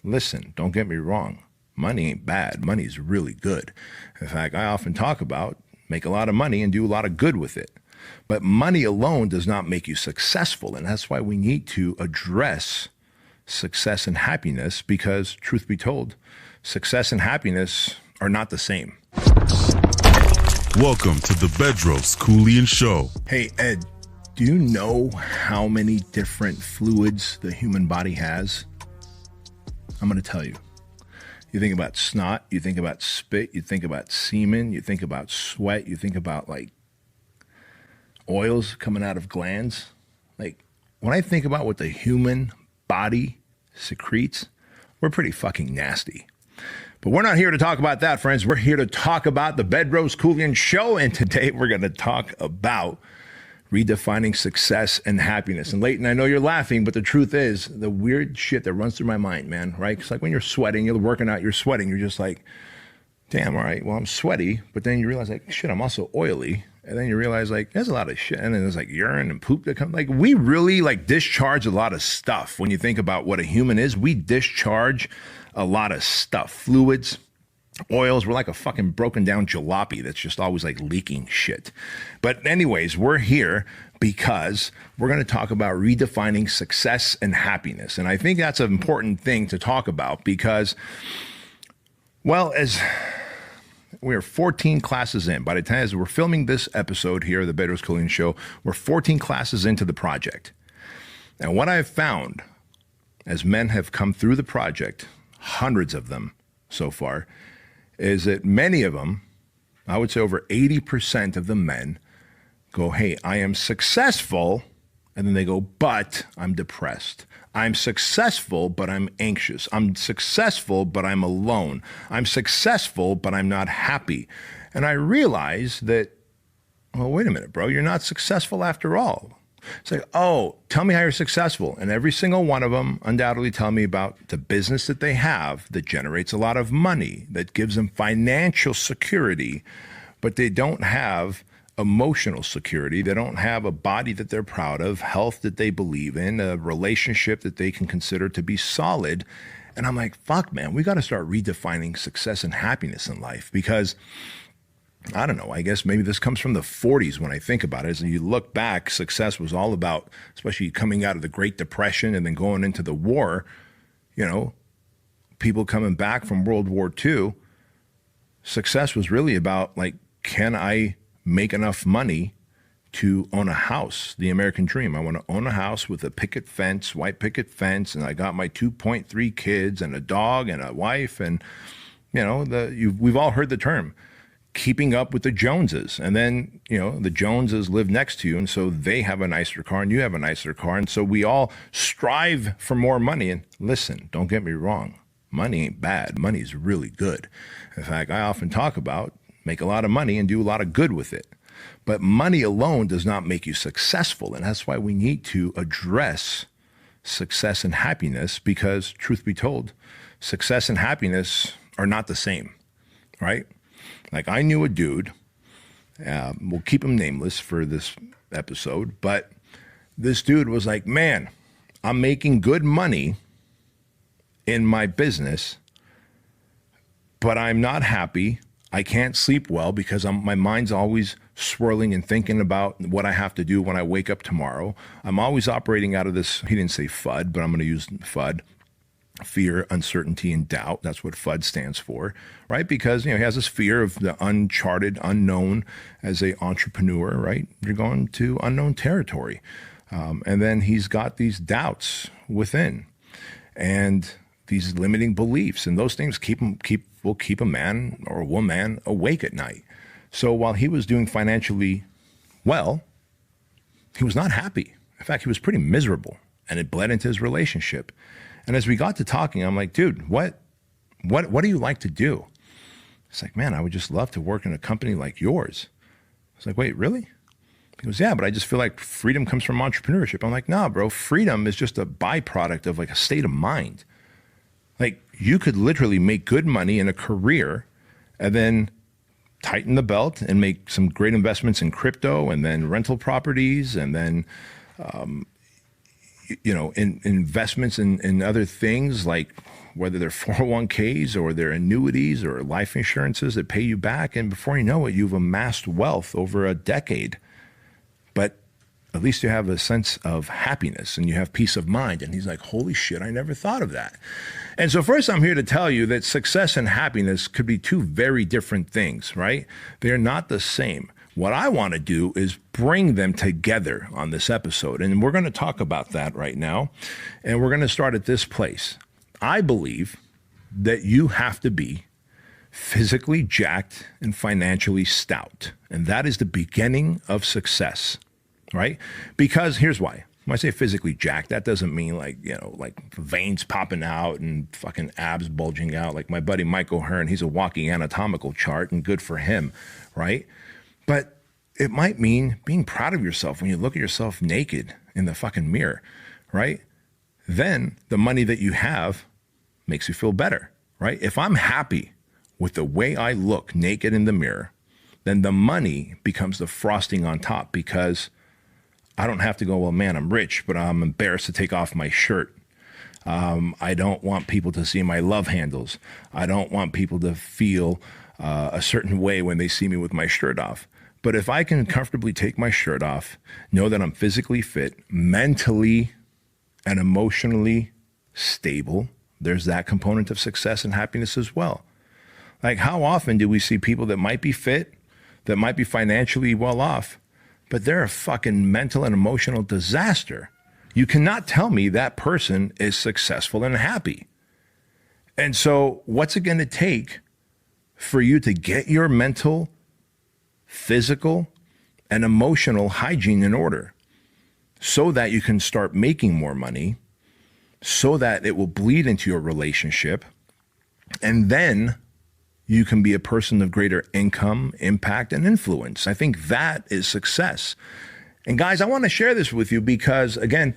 Listen, don't get me wrong. Money ain't bad. Money's really good. In fact, I often talk about make a lot of money and do a lot of good with it. But money alone does not make you successful. And that's why we need to address success and happiness, because truth be told, success and happiness are not the same. Welcome to the Bedros Keuilian Show. Hey, Ed, do you know how many different fluids the human body has? I'm going to tell you. You think about snot, you think about spit, you think about semen, you think about sweat, you think about like oils coming out of glands. Like when I think about what the human body secretes, we're pretty fucking nasty. But we're not here to talk about that, friends. We're here to talk about the Bedros Keuilian Show. And today we're going to talk about redefining success and happiness. And Leighton, I know you're laughing, but the truth is the weird shit that runs through my mind, man, right? It's like when you're sweating, you're working out, you're sweating. You're just like, damn, all right, well, I'm sweaty. But then you realize like, shit, I'm also oily. And then you realize like, there's a lot of shit. And then there's like urine and poop that come. Like we really like discharge a lot of stuff. When you think about what a human is, we discharge a lot of stuff, fluids, oils. We're like a fucking broken down jalopy that's just always like leaking shit. But anyways, we're here because we're going to talk about redefining success and happiness. And I think that's an important thing to talk about because, well, as we're 14 classes in, by the time as we're filming this episode here, the Bedros Keuilian Show, we're 14 classes into the project. And what I've found as men have come through the project, hundreds of them so far, is that many of them, I would say over 80% of the men go, hey, I am successful. And then they go, but I'm depressed. I'm successful, but I'm anxious. I'm successful, but I'm alone. I'm successful, but I'm not happy. And I realize that, well, wait a minute, bro, you're not successful after all. It's like, oh, tell me how you're successful. And every single one of them undoubtedly tell me about the business that they have that generates a lot of money, that gives them financial security, but they don't have emotional security. They don't have a body that they're proud of, health that they believe in, a relationship that they can consider to be solid. And I'm like, fuck, man, we got to start redefining success and happiness in life because I don't know, I guess maybe this comes from the 40s when I think about it. As you look back, success was all about, especially coming out of the Great Depression and then going into the war, you know, people coming back from World War II. Success was really about like, can I make enough money to own a house? The American dream. I want to own a house with a picket fence, white picket fence, and I got my 2.3 kids and a dog and a wife. And, you know, we've all heard the term, keeping up with the Joneses. And then, you know, the Joneses live next to you. And so they have a nicer car and you have a nicer car. And so we all strive for more money. And listen, don't get me wrong. Money ain't bad. Money's really good. In fact, I often talk about make a lot of money and do a lot of good with it. But money alone does not make you successful. And that's why we need to address success and happiness because truth be told, success and happiness are not the same, right? Like I knew a dude, we'll keep him nameless for this episode, but this dude was like, man, I'm making good money in my business, but I'm not happy. I can't sleep well because my mind's always swirling and thinking about what I have to do when I wake up tomorrow. I'm always operating out of this, he didn't say FUD, but I'm going to use FUD. Fear, uncertainty, and doubt. That's what FUD stands for, right? Because, you know, he has this fear of the uncharted, unknown as an entrepreneur, right? You're going to unknown territory. And then he's got these doubts within and these limiting beliefs. And those things will keep a man or a woman awake at night. So while he was doing financially well, he was not happy. In fact, he was pretty miserable and it bled into his relationship. And as we got to talking, I'm like, dude, what do you like to do? It's like, man, I would just love to work in a company like yours. I was like, wait, really? He goes, yeah, but I just feel like freedom comes from entrepreneurship. I'm like, nah, bro, freedom is just a byproduct of like a state of mind. Like you could literally make good money in a career and then tighten the belt and make some great investments in crypto and then rental properties and then, you know, in investments in other things like whether they're 401ks or they're annuities or life insurances that pay you back. And before you know it, you've amassed wealth over a decade. But at least you have a sense of happiness and you have peace of mind. And he's like, holy shit, I never thought of that. And so first, I'm here to tell you that success and happiness could be two very different things, right? They're not the same. What I want to do is bring them together on this episode. And we're going to talk about that right now. And we're going to start at this place. I believe that you have to be physically jacked and financially stout. And that is the beginning of success, right? Because here's why. When I say physically jacked, that doesn't mean like veins popping out and fucking abs bulging out. Like my buddy Mike O'Hearn, he's a walking anatomical chart and good for him, right? But it might mean being proud of yourself when you look at yourself naked in the fucking mirror, right? Then the money that you have makes you feel better, right? If I'm happy with the way I look naked in the mirror, then the money becomes the frosting on top because I don't have to go, well, man, I'm rich, but I'm embarrassed to take off my shirt. I don't want people to see my love handles. I don't want people to feel a certain way when they see me with my shirt off. But if I can comfortably take my shirt off, know that I'm physically fit, mentally and emotionally stable, there's that component of success and happiness as well. Like how often do we see people that might be fit, that might be financially well off, but they're a fucking mental and emotional disaster. You cannot tell me that person is successful and happy. And so what's it going to take for you to get your mental, physical, and emotional hygiene in order so that you can start making more money, so that it will bleed into your relationship, and then you can be a person of greater income, impact, and influence. I think that is success. And guys, I want to share this with you because, again,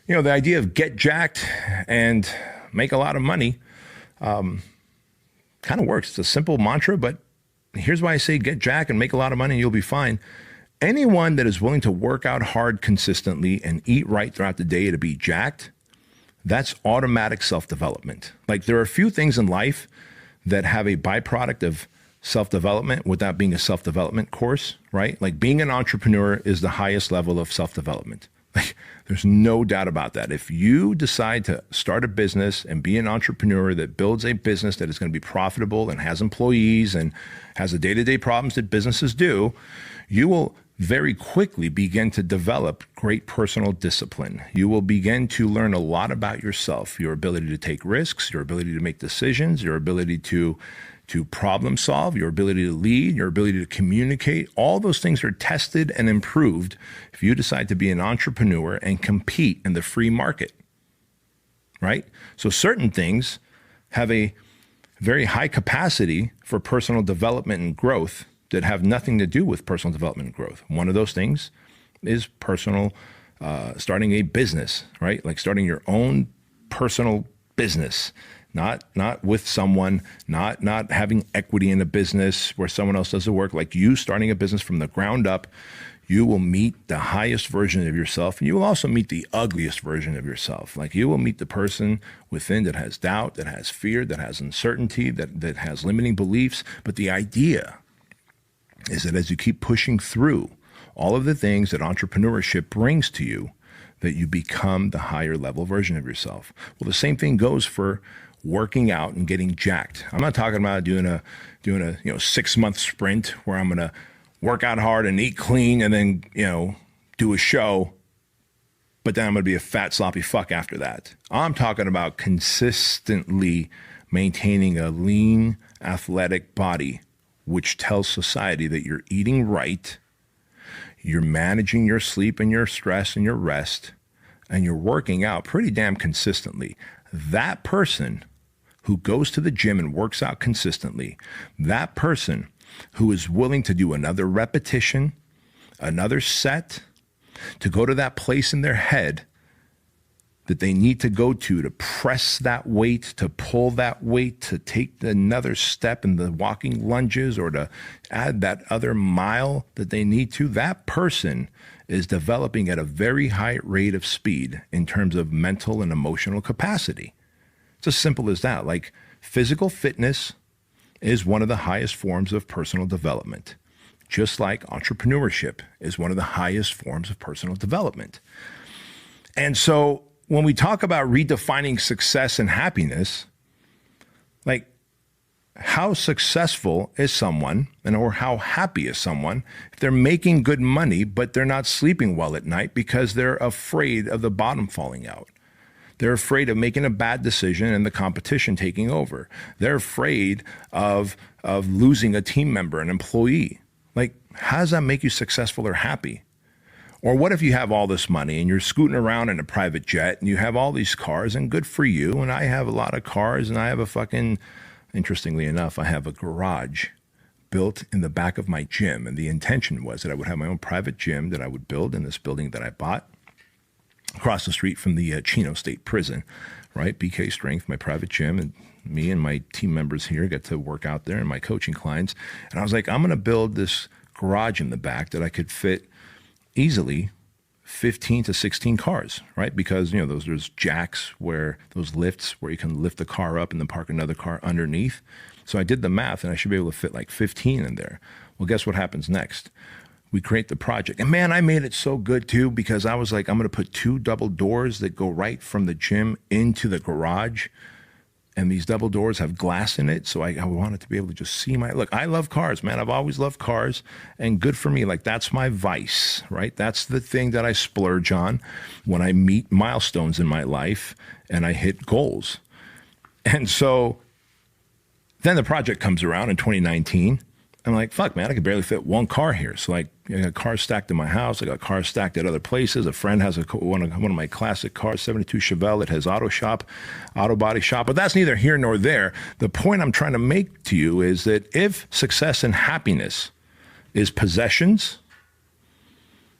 the idea of get jacked and make a lot of money kind of works. It's a simple mantra, but here's why I say get jacked and make a lot of money and you'll be fine. Anyone that is willing to work out hard consistently and eat right throughout the day to be jacked, that's automatic self-development. Like there are a few things in life that have a byproduct of self-development without being a self-development course, right? Like being an entrepreneur is the highest level of self-development. Like there's no doubt about that. If you decide to start a business and be an entrepreneur that builds a business that is going to be profitable and has employees and has the day-to-day problems that businesses do, you will very quickly begin to develop great personal discipline. You will begin to learn a lot about yourself, your ability to take risks, your ability to make decisions, your ability to problem solve, your ability to lead, your ability to communicate. All those things are tested and improved if you decide to be an entrepreneur and compete in the free market, right? So certain things have a very high capacity for personal development and growth that have nothing to do with personal development and growth. One of those things is starting a business, right? Like starting your own personal business, not with someone, not having equity in a business where someone else does the work. Like you starting a business from the ground up, you will meet the highest version of yourself, and you will also meet the ugliest version of yourself. Like you will meet the person within that has doubt, that has fear, that has uncertainty, that has limiting beliefs. But the idea is that as you keep pushing through all of the things that entrepreneurship brings to you, that you become the higher level version of yourself. Well, the same thing goes for working out and getting jacked. I'm not talking about doing a 6-month sprint where I'm going to work out hard and eat clean and then, do a show, but then I'm going to be a fat, sloppy fuck after that. I'm talking about consistently maintaining a lean, athletic body, which tells society that you're eating right, you're managing your sleep and your stress and your rest, and you're working out pretty damn consistently. That person who goes to the gym and works out consistently, that person who is willing to do another repetition, another set, to go to that place in their head that they need to go to press that weight, to pull that weight, to take another step in the walking lunges or to add that other mile that they need to, that person is developing at a very high rate of speed in terms of mental and emotional capacity. It's as simple as that. Like physical fitness is one of the highest forms of personal development, just like entrepreneurship is one of the highest forms of personal development. And so when we talk about redefining success and happiness, like how successful is someone or how happy is someone if they're making good money, but they're not sleeping well at night because they're afraid of the bottom falling out? They're afraid of making a bad decision and the competition taking over. They're afraid of losing a team member, an employee. Like, how does that make you successful or happy? Or what if you have all this money and you're scooting around in a private jet and you have all these cars, and good for you, and I have a lot of cars, and I have interestingly enough, I have a garage built in the back of my gym, and the intention was that I would have my own private gym that I would build in this building that I bought across the street from the Chino State Prison, right? BK Strength, my private gym, and me and my team members here get to work out there and my coaching clients. And I was like, I'm going to build this garage in the back that I could fit easily 15 to 16 cars, right? Because, you know, there's jacks where those lifts where you can lift the car up and then park another car underneath. So I did the math and I should be able to fit like 15 in there. Well, guess what happens next? We create the project. And man, I made it so good too, because I was like, I'm going to put 2 double doors that go right from the gym into the garage. And these double doors have glass in it. So I wanted to be able to just see look, I love cars, man. I've always loved cars, and good for me. Like, that's my vice, right? That's the thing that I splurge on when I meet milestones in my life and I hit goals. And so then the project comes around in 2019. I'm like, fuck, man, I could barely fit 1 car here. So like, I got cars stacked in my house. I got cars stacked at other places. A friend has one of my classic cars, 72 Chevelle. It has auto body shop. But that's neither here nor there. The point I'm trying to make to you is that if success and happiness is possessions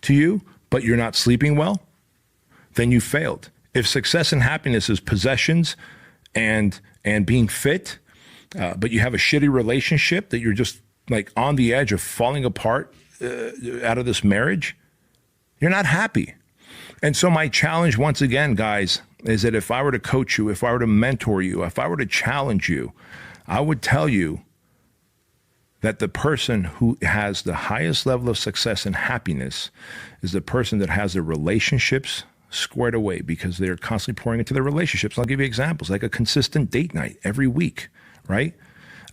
to you, but you're not sleeping well, then you failed. If success and happiness is possessions and being fit, but you have a shitty relationship that you're just like on the edge of falling apart out of this marriage, you're not happy. And so my challenge once again, guys, is that if I were to coach you, if I were to mentor you, if I were to challenge you, I would tell you that the person who has the highest level of success and happiness is the person that has their relationships squared away, because they're constantly pouring into their relationships. I'll give you examples, like a consistent date night every week, right?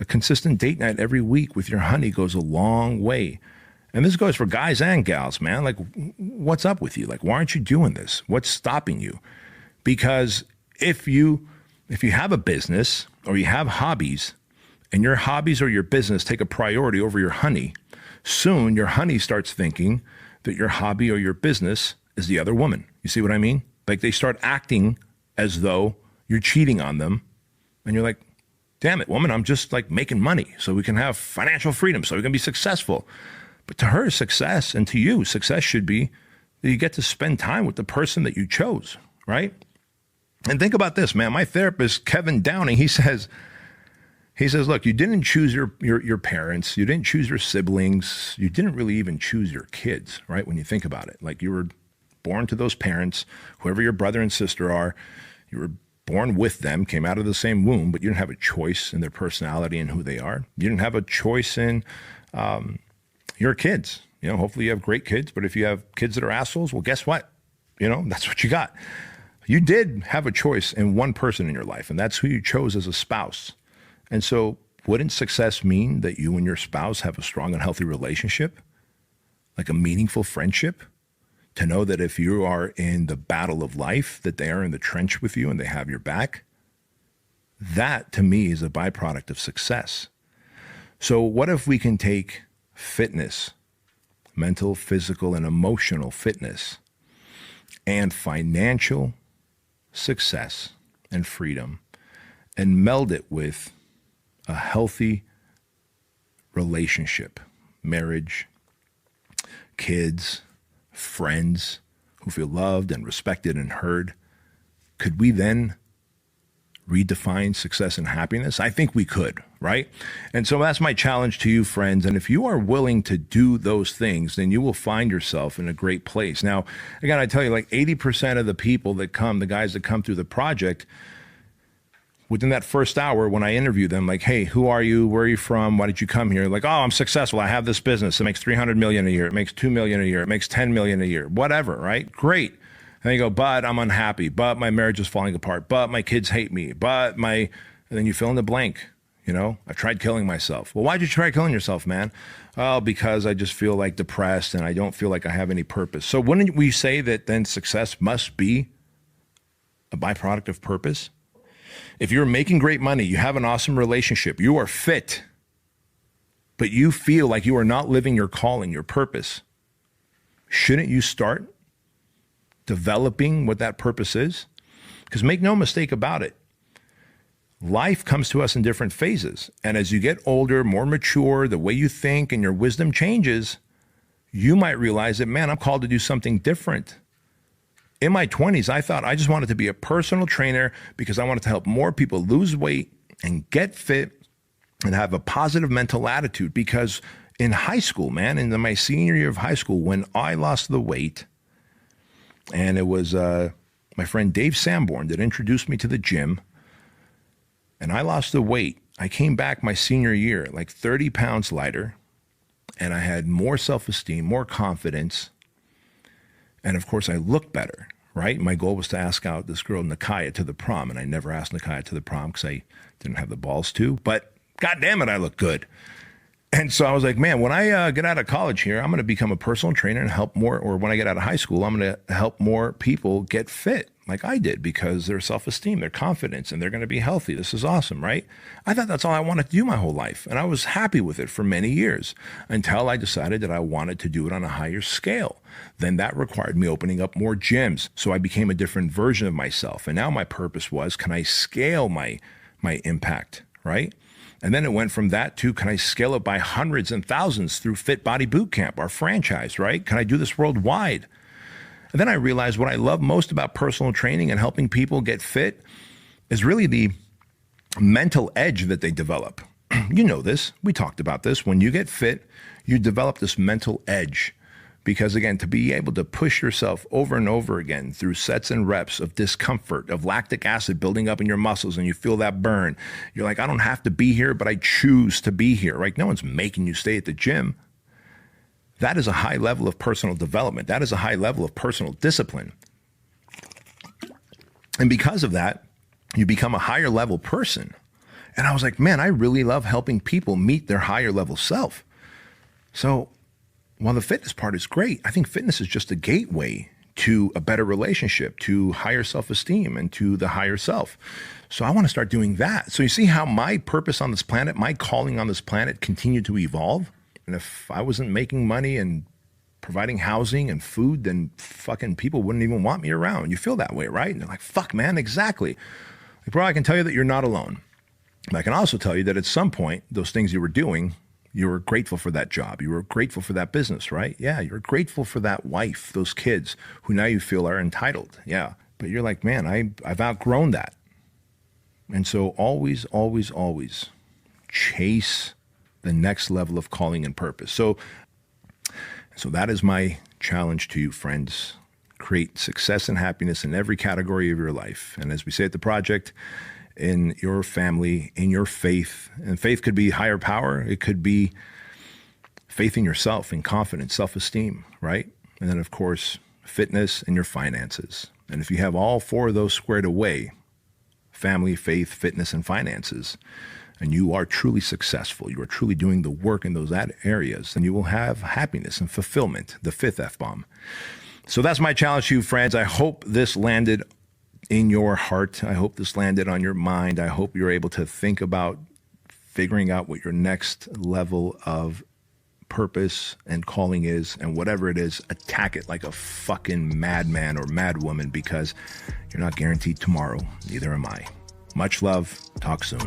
A consistent date night every week with your honey goes a long way. And this goes for guys and gals, man. Like, what's up with you? Like, why aren't you doing this? What's stopping you? Because if you have a business or you have hobbies, and your hobbies or your business take a priority over your honey, soon your honey starts thinking that your hobby or your business is the other woman. You see what I mean? Like, they start acting as though you're cheating on them. And you're like, damn it, woman, I'm just like making money so we can have financial freedom, so we can be successful. But to her, success, and to you, success should be that you get to spend time with the person that you chose, right? And think about this, man. My therapist, Kevin Downing, he says, look, you didn't choose your parents. You didn't choose your siblings. You didn't really even choose your kids, right? When you think about it, like, you were born to those parents, whoever your brother and sister are, you were born with them, came out of the same womb, but you didn't have a choice in their personality and who they are. You didn't have a choice in your kids. You know, hopefully you have great kids, but if you have kids that are assholes, well, guess what? You know, that's what you got. You did have a choice in one person in your life, and that's who you chose as a spouse. And so wouldn't success mean that you and your spouse have a strong and healthy relationship, like a meaningful friendship? To know that if you are in the battle of life, that they are in the trench with you and they have your back, that to me is a byproduct of success. So what if we can take fitness, mental, physical, and emotional fitness, and financial success and freedom, and meld it with a healthy relationship, marriage, kids, friends who feel loved and respected and heard? Could we then redefine success and happiness? I think we could, right? And so that's my challenge to you, friends. And if you are willing to do those things, then you will find yourself in a great place. Now, again, I tell you, like 80% of the people that come, the guys that come through the project, within that first hour, when I interview them, like, hey, who are you? Where are you from? Why did you come here? Like, oh, I'm successful. I have this business. It makes 300 million a year. It makes 2 million a year. It makes 10 million a year. Whatever, right? Great. And they go, but I'm unhappy. But my marriage is falling apart. But my kids hate me. But and then you fill in the blank. You know, I tried killing myself. Well, why'd you try killing yourself, man? Oh, because I just feel like depressed and I don't feel like I have any purpose. So wouldn't we say that then success must be a byproduct of purpose? If you're making great money, you have an awesome relationship, you are fit, but you feel like you are not living your calling, your purpose, shouldn't you start developing what that purpose is? Because make no mistake about it, life comes to us in different phases. And as you get older, more mature, the way you think and your wisdom changes, you might realize that, man, I'm called to do something different. In my 20s, I thought I just wanted to be a personal trainer because I wanted to help more people lose weight and get fit and have a positive mental attitude. Because in high school, man, in my senior year of high school, when I lost the weight, and it was my friend Dave Sanborn that introduced me to the gym, and I lost the weight. I came back my senior year like 30 pounds lighter, and I had more self-esteem, more confidence. And of course, I looked better, right? My goal was to ask out this girl, Nakaya, to the prom. And I never asked Nakaya to the prom because I didn't have the balls to. But God damn it, I look good. And so I was like, man, when I get out of college here, I'm going to become a personal trainer and help more. Or when I get out of high school, I'm going to help more people get fit like I did because their self-esteem, their confidence, and they're going to be healthy. This is awesome, right? I thought that's all I wanted to do my whole life. And I was happy with it for many years until I decided that I wanted to do it on a higher scale. Then that required me opening up more gyms. So I became a different version of myself. And now my purpose was, can I scale my impact, right? And then it went from that to, can I scale it by hundreds and thousands through Fit Body Bootcamp, our franchise, right? Can I do this worldwide? And then I realized what I love most about personal training and helping people get fit is really the mental edge that they develop. You know this. We talked about this. When you get fit, you develop this mental edge. Because again, to be able to push yourself over and over again through sets and reps of discomfort, of lactic acid building up in your muscles, and you feel that burn. You're like, I don't have to be here, but I choose to be here, right? No one's making you stay at the gym. That is a high level of personal development. That is a high level of personal discipline. And because of that, you become a higher level person. And I was like, man, I really love helping people meet their higher level self. So while the fitness part is great, I think fitness is just a gateway to a better relationship, to higher self-esteem, and to the higher self. So I want to start doing that. So you see how my purpose on this planet, my calling on this planet continued to evolve? And if I wasn't making money and providing housing and food, then fucking people wouldn't even want me around. You feel that way, right? And they're like, fuck, man, exactly. Like, bro, I can tell you that you're not alone. But I can also tell you that at some point, those things you were doing, you were grateful for that job. You were grateful for that business, right? Yeah, you're grateful for that wife, those kids who now you feel are entitled. Yeah, but you're like, man, I've outgrown that. And so always, always, always chase the next level of calling and purpose. So that is my challenge to you, friends. Create success and happiness in every category of your life. And as we say at the project, in your family, in your faith. And faith could be higher power. It could be faith in yourself, in confidence, self-esteem, right? And then, of course, fitness and your finances. And if you have all four of those squared away, family, faith, fitness, and finances, and you are truly successful, you are truly doing the work in those areas, then you will have happiness and fulfillment, the fifth F-bomb. So that's my challenge to you, friends. I hope this landed in your heart. I hope this landed on your mind. I hope you're able to think about figuring out what your next level of purpose and calling is, and whatever it is, attack it like a fucking madman or madwoman, because you're not guaranteed tomorrow. Neither am I. Much love. Talk soon.